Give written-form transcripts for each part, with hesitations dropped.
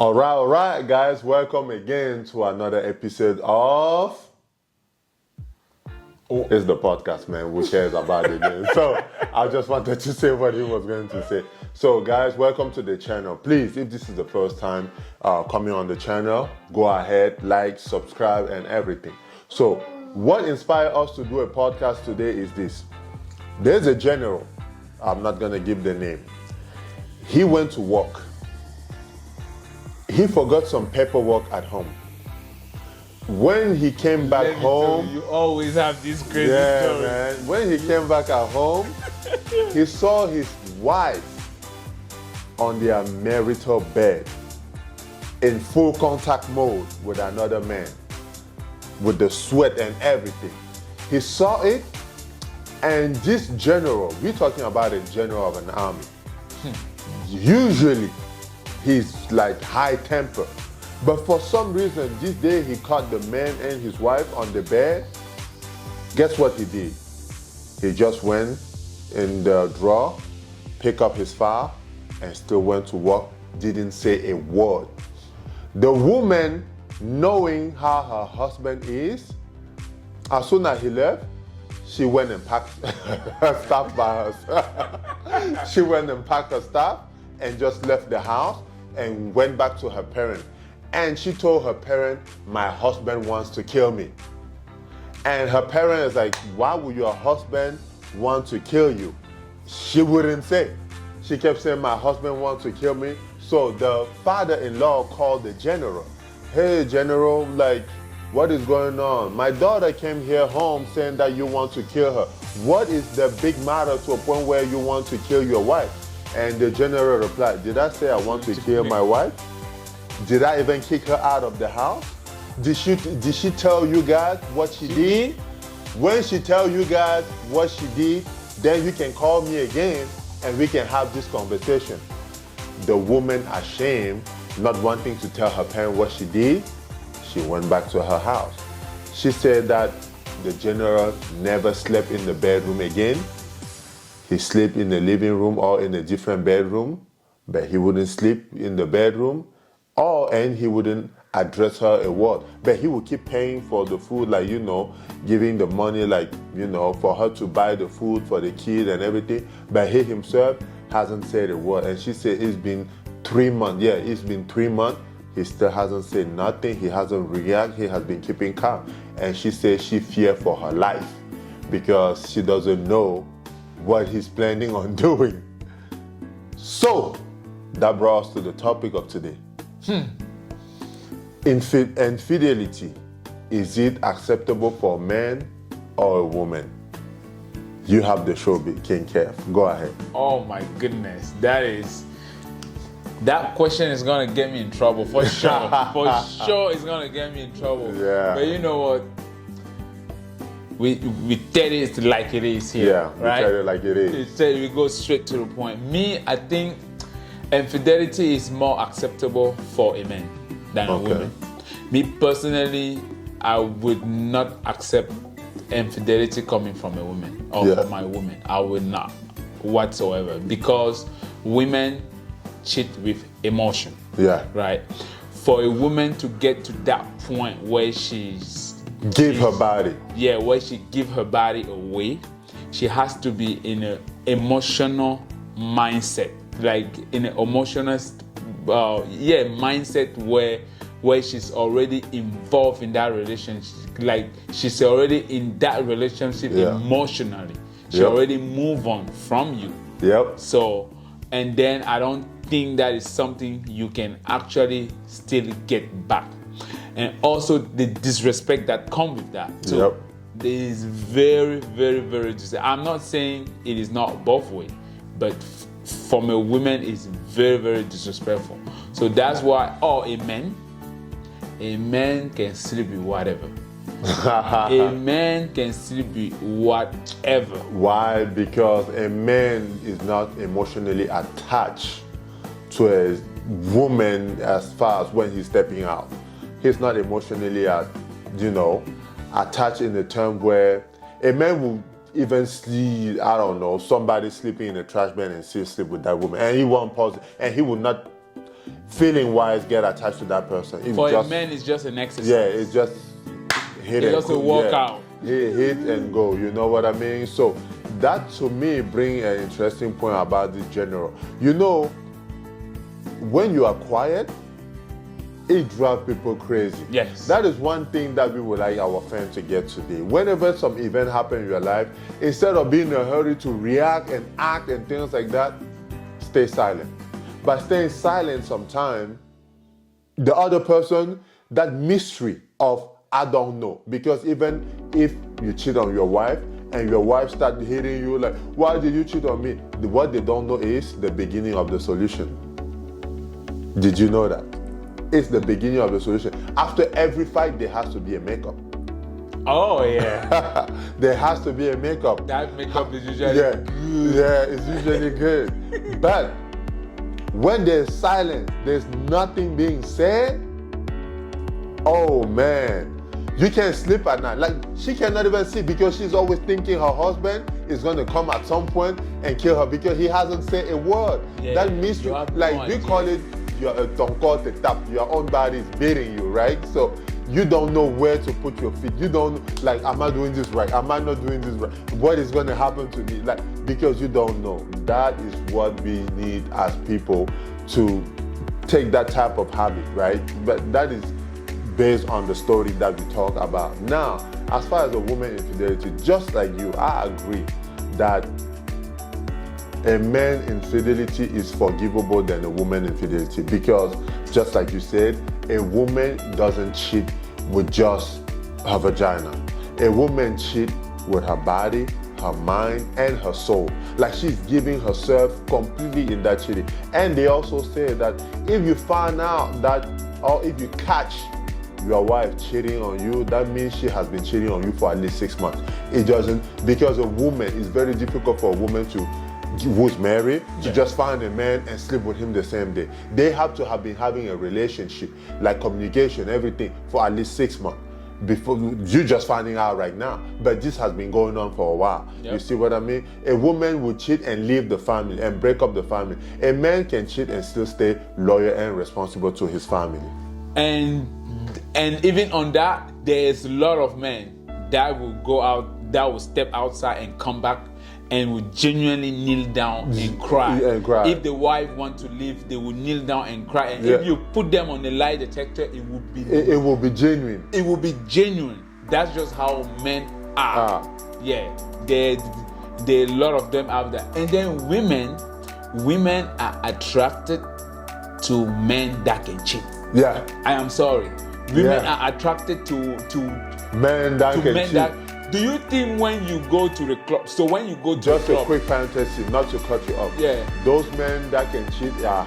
All right, guys. Welcome again to another episode of... It's the podcast, man. Who cares about it? Man? So I just wanted to say what he was going to say. So, guys, welcome to the channel. Please, if this is the first time coming on the channel, go ahead, like, subscribe, and everything. So, what inspired us to do a podcast today is this. There's a general. I'm not going to give the name. He went to work. He forgot some paperwork at home. When he came back home, you always have this crazy story. Man. When he came back at home, he saw his wife on their marital bed in full contact mode with another man, with the sweat and everything. He saw it, and this general, we're talking about a general of an army. Usually, he's like high temper. But for some reason, this day he caught the man and his wife on the bed. Guess what he did? He just went in the drawer, picked up his file, and still went to work, didn't say a word. The woman, knowing how her husband is, as soon as he left, she went and packed her stuff by herself. She went and packed her stuff and just left the house and went back to her parents. And she told her parent, my husband wants to kill me. And her parent is like, why would your husband want to kill you? She wouldn't say. She kept saying, my husband wants to kill me. So the father-in-law called the general. Hey, general, like, what is going on? My daughter came here home saying that you want to kill her. What is the big matter to a point where you want to kill your wife? And the general replied, did I say I want to kill my wife? Did I even kick her out of the house? Did she tell you guys what she did? When she tell you guys what she did, then you can call me again and we can have this conversation. The woman, ashamed, not wanting to tell her parent what she did, she went back to her house. She said that the general never slept in the bedroom again. He slept in the living room or in a different bedroom, but he wouldn't sleep in the bedroom. And he wouldn't address her a word, but he would keep paying for the food, like, giving the money, like, for her to buy the food for the kid and everything, but he himself hasn't said a word. And she said it's been 3 months. Yeah, it's been 3 months. He still hasn't said nothing. He hasn't reacted. He has been keeping calm. And she said she feared for her life because she doesn't know what he's planning on doing. So that brought us to the topic of today. Infidelity, is it acceptable for a man or a woman? You have the show, King Kev. Go ahead. Oh my goodness, that question is gonna get me in trouble for sure. For sure, it's gonna get me in trouble. Yeah. But you know what? We tell it like it is here. Yeah, we right? tell it like it is. We go straight to the point. I think infidelity is more acceptable for a man than a woman. Me personally, I would not accept infidelity coming from a woman or from my woman. I would not whatsoever, because women cheat with emotion. Yeah. Right? For a woman to get to that point where she's her body. Yeah, where she give her body away, she has to be in an emotional mindset. Like in an emotional mindset where she's already involved in that relationship, like she's already in that relationship emotionally. She already moved on from you. Yep. So, and then I don't think that is something you can actually still get back. And also the disrespect that comes with that. So there is very, very, very disrespect. I'm not saying it is not both ways, but from a woman is very, very disrespectful. So that's why a man can sleep with whatever. A man can sleep with whatever. Why? Because a man is not emotionally attached to a woman as far as when he's stepping out. He's not emotionally attached in the term where a man will even see, I don't know, somebody sleeping in a trash bin and still sleep with that woman, and he won't pause, and he will not feeling wise get attached to that person. If For just, a man, it's just an exercise. yeah, it's just hit It's and just a workout. Hit and go. You know what I mean? So that to me bring an interesting point about the general. You know, when you are quiet, it drives people crazy. Yes. That is one thing that we would like our fans to get today. Whenever some event happens in your life, instead of being in a hurry to react and act and things like that, stay silent. By staying silent sometimes, the other person, that mystery of I don't know. Because even if you cheat on your wife and your wife start hitting you like, why did you cheat on me? What they don't know is the beginning of the solution. Did you know that? It's the beginning of the solution. After every fight, there has to be a makeup. Oh, yeah. There has to be a makeup. That makeup is usually good. good. Yeah, it's usually good. But when there's silence, there's nothing being said, oh man, you can't sleep at night. Like, she cannot even sleep because she's always thinking her husband is going to come at some point and kill her because he hasn't said a word. Yeah, that mystery, like we call it, your your own body is beating you, right? So you don't know where to put your feet. You don't, like, am I doing this right? Am I not doing this right? What is going to happen to me? Like, because you don't know. That is what we need as people to take that type of habit, right? But that is based on the story that we talk about. Now, as far as a woman infidelity, just like you, I agree that a man infidelity is forgivable than a woman infidelity because, just like you said, a woman doesn't cheat with just her vagina. A woman cheats with her body, her mind, and her soul. Like, she's giving herself completely in that cheating. And they also say that if you find out that, or if you catch your wife cheating on you, that means she has been cheating on you for at least 6 months. It doesn't, because a woman, it's very difficult for a woman who's married to just find a man and sleep with him the same day. They have to have been having a relationship, like communication, everything, for at least 6 months before you just finding out right now. But this has been going on for a while. Yep. You see what I mean? A woman would cheat and leave the family and break up the family. A man can cheat and still stay loyal and responsible to his family. And even on that, there's a lot of men that will go out, that will step outside and come back and will genuinely kneel down and cry. If the wife wants to leave, they will kneel down and cry. And if you put them on the lie detector, it will be genuine. It will be genuine. That's just how men are. Yeah, there are a lot of them out there. And then women are attracted to men that can cheat. Yeah, I am sorry. Women are attracted to men that can cheat. Do you think when you go to the club, so when you go to just the club, a quick fantasy, not to cut you off. Yeah. Those men that can cheat are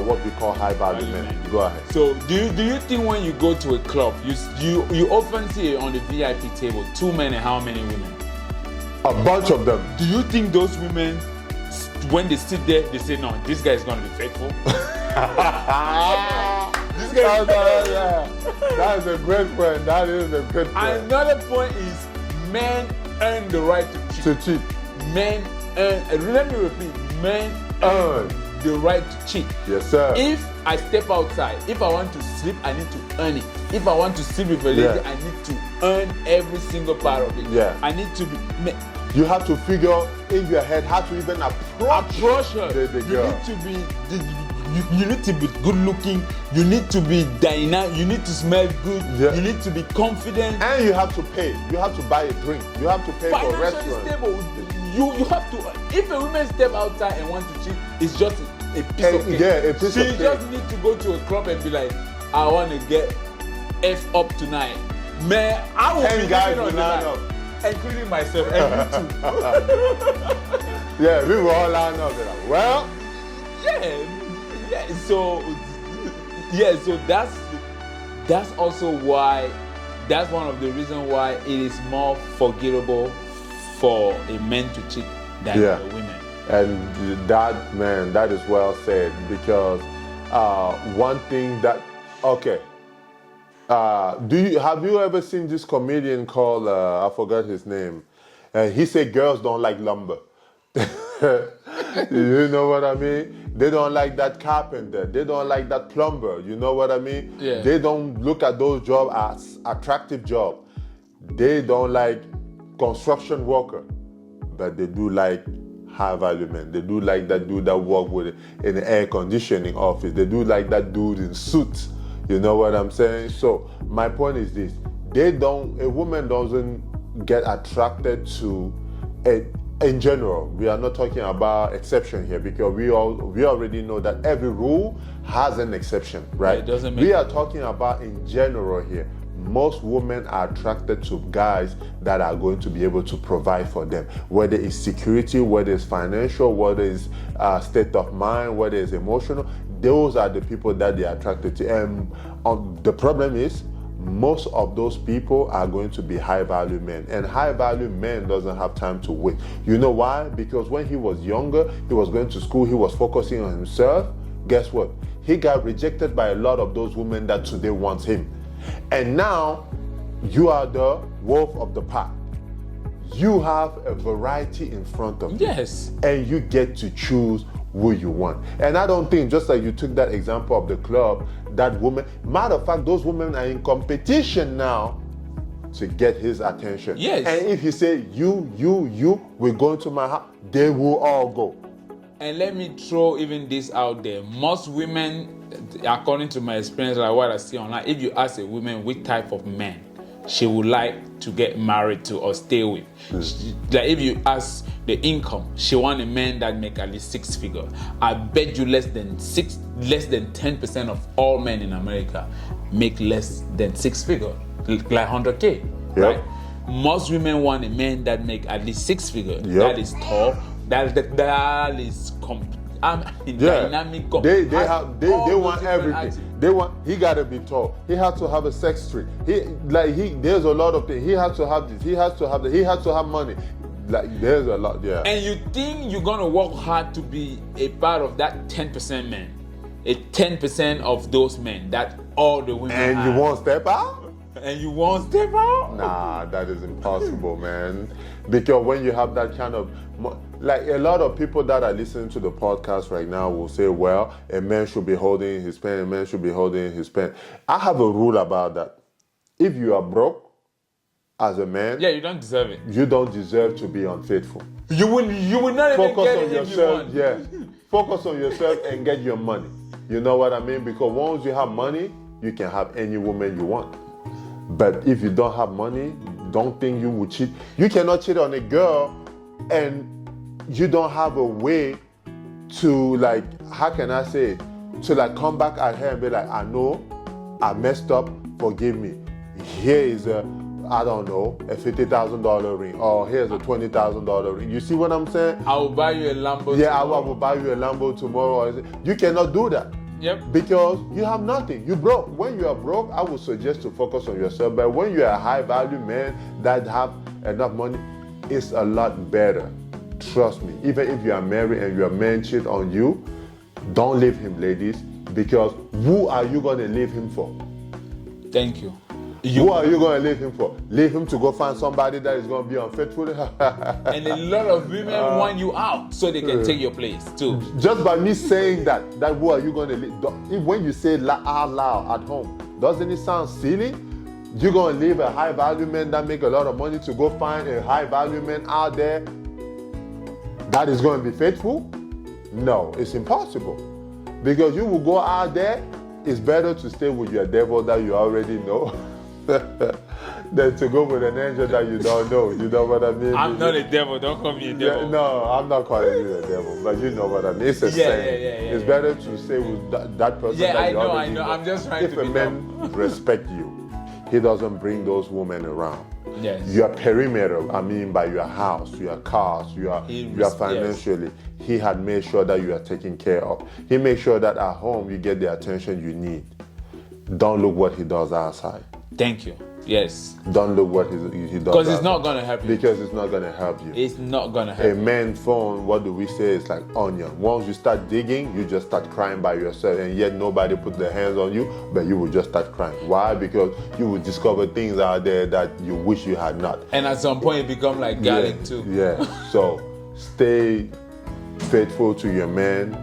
what we call high value men. Go ahead. So do you think when you go to a club, you often see on the VIP table 2 men and how many women? A bunch of them. Do you think those women, when they sit there, they say, no, this guy is going to be faithful? This guy that is a great point. That is a great point. Another point is, men earn the right to cheat. Men earn, let me repeat, men earn the right to cheat. Yes, sir. If I step outside, if I want to sleep, I need to earn it. If I want to sleep with a lady, I need to earn every single part of it. Yeah. I need to be... You have to figure in your head how to even approach her. The girl. You need to be good looking, you need to be dynamic, you need to smell good, you need to be confident. And you have to pay. You have to buy a drink. You have to pay for a restaurant. Stable. You have to, if a woman step outside and want to cheat, it's just a piece of cake. Yeah, a piece of cake. She just need to go to a club and be like, I want to get F up tonight. Man, I will be guys on will line up. Including myself and you too. Yeah, we will all line up. Like, well, so that's also why, that's one of the reasons why it is more forgivable for a man to cheat than a women. And that is well said, because one thing that have you ever seen this comedian called I forgot his name? He said girls don't like lumber. You know what I mean? They don't like that carpenter. They don't like that plumber. You know what I mean? Yeah. They don't look at those jobs as attractive jobs. They don't like construction worker, but they do like high value men. They do like that dude that work with in the air conditioning office. They do like that dude in suits. You know what I'm saying? So my point is this: a woman doesn't get attracted to a. In general, we are not talking about exception here, because we already know that every rule has an exception, right? It doesn't make we are talking about in general here. Most women are attracted to guys that are going to be able to provide for them, whether it's security, whether it's financial, whether it's state of mind, whether it's emotional. Those are the people that they are attracted to. And the problem is, most of those people are going to be high value men, and high value men doesn't have time to wait. You know why? Because when he was younger, he was going to school, he was focusing on himself. Guess what? He got rejected by a lot of those women that today wants him. And now you are the wolf of the pack. You have a variety in front of you. Yes. And you get to choose who you want. And I don't think, just like you took that example of the club, that woman, matter of fact, those women are in competition now to get his attention. Yes. And if you say, you, we're going to my house, they will all go. And let me throw even this out there. Most women, according to my experience, like what I see online, if you ask a woman which type of man she would like to get married to or stay with, like if you ask the income, she want a man that make at least 6 figures. I bet you less than 10% of all men in America make less than 6 figures, like 100K. Yep. Right? Most women want a man that make at least 6 figures. Yep. That is tall. That is dynamic. They want everything. He gotta be tall. He has to have a sex tree. There's a lot of things. He has to have this. He has to have that. He has to have money. Like there's a lot, yeah. And you think you're gonna work hard to be a part of that 10% men, a 10% of those men that all the women and have. You won't step out? And you won't step out? Nah, that is impossible, man. Because when you have that kind of, like a lot of people that are listening to the podcast right now will say, well, a man should be holding his pen, a man should be holding his pen. I have a rule about that. If you are broke as a man, yeah, you don't deserve it. You don't deserve to be unfaithful. You will not even get it if you want. Yeah. Focus on yourself and get your money. You know what I mean? Because once you have money, you can have any woman you want. But if you don't have money, don't think you will cheat. You cannot cheat on a girl and you don't have a way to, like, how can I say it? To like come back at her and be like, I know I messed up, forgive me. Here is a $50,000 ring, or here's a $20,000 ring. You see what I'm saying? I will buy you a Lambo. Yeah, I will buy you a Lambo tomorrow. You cannot do that. Yep. Because you have nothing. You broke. When you are broke, I would suggest to focus on yourself. But when you are a high value man that have enough money, it's a lot better. Trust me. Even if you are married and your man cheat on you, don't leave him, ladies. Because who are you going to leave him for? Thank you. Who are you going to leave him for? Leave him to go find somebody that is going to be unfaithful? And a lot of women want you out so they can take your place too. Just by me saying that who are you going to leave? When you say out loud at home, doesn't it sound silly? You're going to leave a high value man that make a lot of money to go find a high value man out there that is going to be faithful? No, it's impossible. Because you will go out there, it's better to stay with your devil that you already know than to go with an angel that you don't know. You know what I mean? I'm not a devil. Don't call me a devil. Yeah, no, I'm not calling you a devil, but you know what I mean. It's a saying. It's better to stay with that person that you already know. I know. I'm just trying to be If a man respect you, he doesn't bring those women around. Yes. Your perimeter, I mean by your house, your cars, your financially, he had made sure that you are taken care of. He made sure that at home you get the attention you need. Don't look what he does outside. Thank you. Yes. Don't look what he does. Because it's not going to help you. Because it's not going to help you. It's not going to help you. A man's phone, what do we say? It's like onion. Once you start digging, you just start crying by yourself, and yet nobody put their hands on you, but you will just start crying. Why? Because you will discover things out there that you wish you had not. And at some point, it become like garlic too. Yeah. So stay faithful to your man.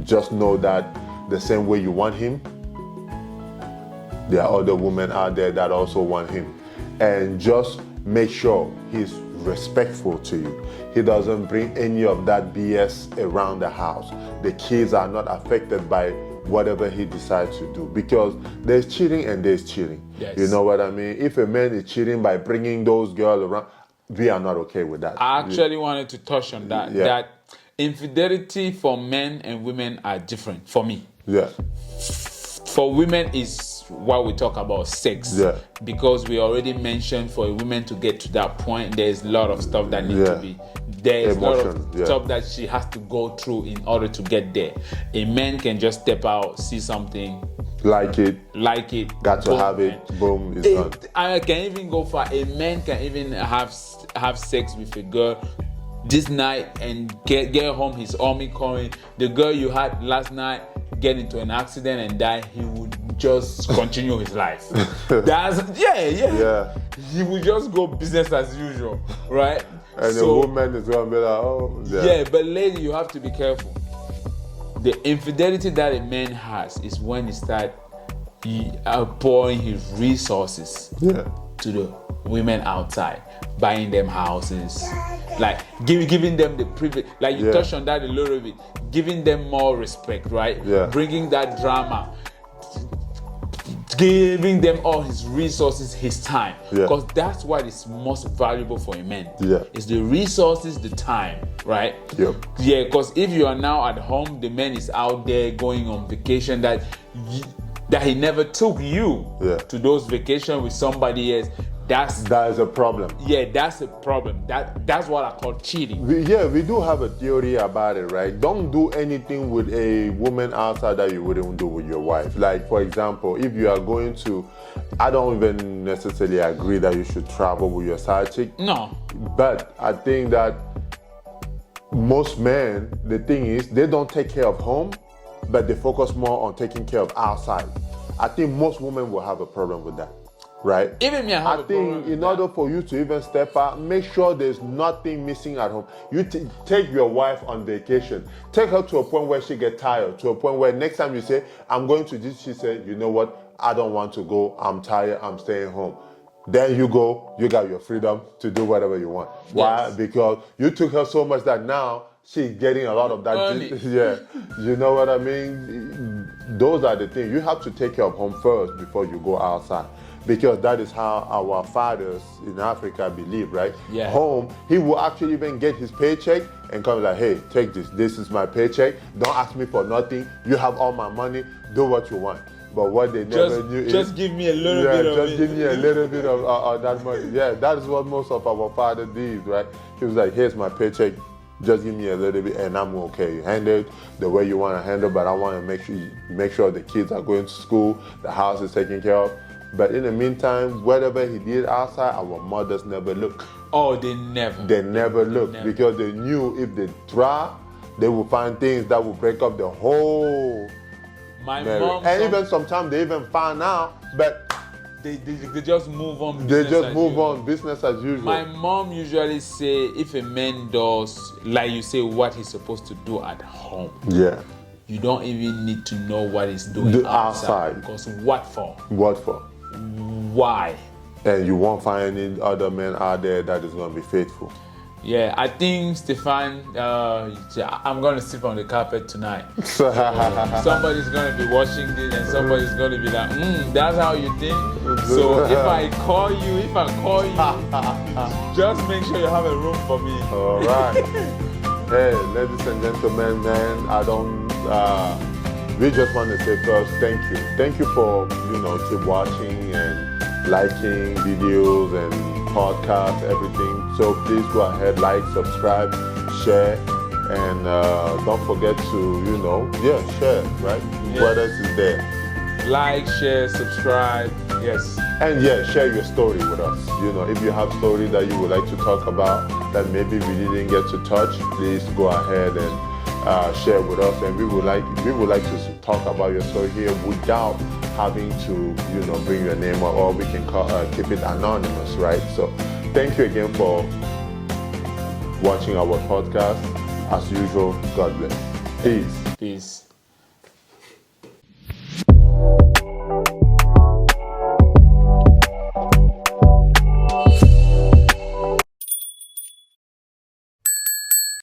Just know that the same way you want him, there are other women out there that also want him. And just make sure he's respectful to you. He doesn't bring any of that BS around the house. The kids are not affected by whatever he decides to do, because there's cheating and there's cheating. Yes. You know what I mean? If a man is cheating by bringing those girls around, we are not okay with that. I actually wanted to touch on that. Yeah. That infidelity for men and women are different for me. Yeah. For women is what we talk about sex. Yeah. Because we already mentioned for a woman to get to that point, there's a lot of stuff that needs to be. There's a lot of stuff that she has to go through in order to get there. A man can just step out, see something, like it, got to boom, have it, boom, it's done. I can even go far. A man can even have sex with a girl this night and get home, his army calling. The girl you had last night get into an accident and die, he would just continue his life. That's yeah. He would just go business as usual, right? And the woman is gonna be like, oh, yeah. But lady, you have to be careful. The infidelity that a man has is when he start pouring his resources to the women outside, buying them houses, like giving them the privilege. Like you touched on that a little bit, giving them more respect, right? Yeah. Bringing that drama, giving them all his resources, his time, because that's what is most valuable for a man. It's the resources, the time, right? Yeah, because if you are now at home, the man is out there going on vacation that he never took you to those vacations with somebody else. That is a problem. Yeah, that's a problem. That's what I call cheating. We do have a theory about it, right? Don't do anything with a woman outside that you wouldn't do with your wife. Like, for example, if you are going to, I don't even necessarily agree that you should travel with your side chick. No. But I think that most men, the thing is, they don't take care of home, but they focus more on taking care of outside. I think most women will have a problem with that. Right? Even me, I think in order for you to even step out, make sure there's nothing missing at home. You take your wife on vacation. Take her to a point where she gets tired, to a point where next time you say, I'm going to this, she said, you know what? I don't want to go. I'm tired. I'm staying home. Then you go, you got your freedom to do whatever you want. Why? Because you took her so much that now she's getting a lot of that. You know what I mean? Those are the things. You have to take care of home first before you go outside. Because that is how our fathers in Africa believe, right? Yeah. Home, he will actually even get his paycheck and come like, hey, take this. This is my paycheck. Don't ask me for nothing. You have all my money. Do what you want. But what they never knew is... Just give me a little bit of it. Just give me a little bit of that money. Yeah, that is what most of our fathers did, right? He was like, here's my paycheck. Just give me a little bit and I'm okay. You handle it the way you want to handle, but I want to make sure the kids are going to school, the house is taken care of. But in the meantime, whatever he did outside, our mothers never looked. Oh, they never. They never looked because they knew if they try, they would find things that would break up the whole marriage. And even sometimes they even find out, but they just move on. They just move on, business as usual. My mom usually say, if a man does, like you say, what he's supposed to do at home. Yeah. You don't even need to know what he's doing outside. Because what for? What for? Why? And you won't find any other men out there that is going to be faithful. Yeah, I think, Stefan, I'm going to sleep on the carpet tonight. Somebody's going to be watching this and somebody's going to be like, that's how you think? So if I call you, just make sure you have a room for me. All right. Hey, ladies and gentlemen, we just want to say first, thank you. Thank you for, keep watching and liking videos and podcasts, everything. So please go ahead, like, subscribe, share, and don't forget to, share, right? What else is there? Like, share, subscribe, yes. And share your story with us. If you have story that you would like to talk about that maybe we didn't get to touch, please go ahead and share with us, and we would like to talk about your story here without having to bring your name up, or we can keep it anonymous, right? So thank you again for watching our podcast. As usual, God bless. Peace. Peace.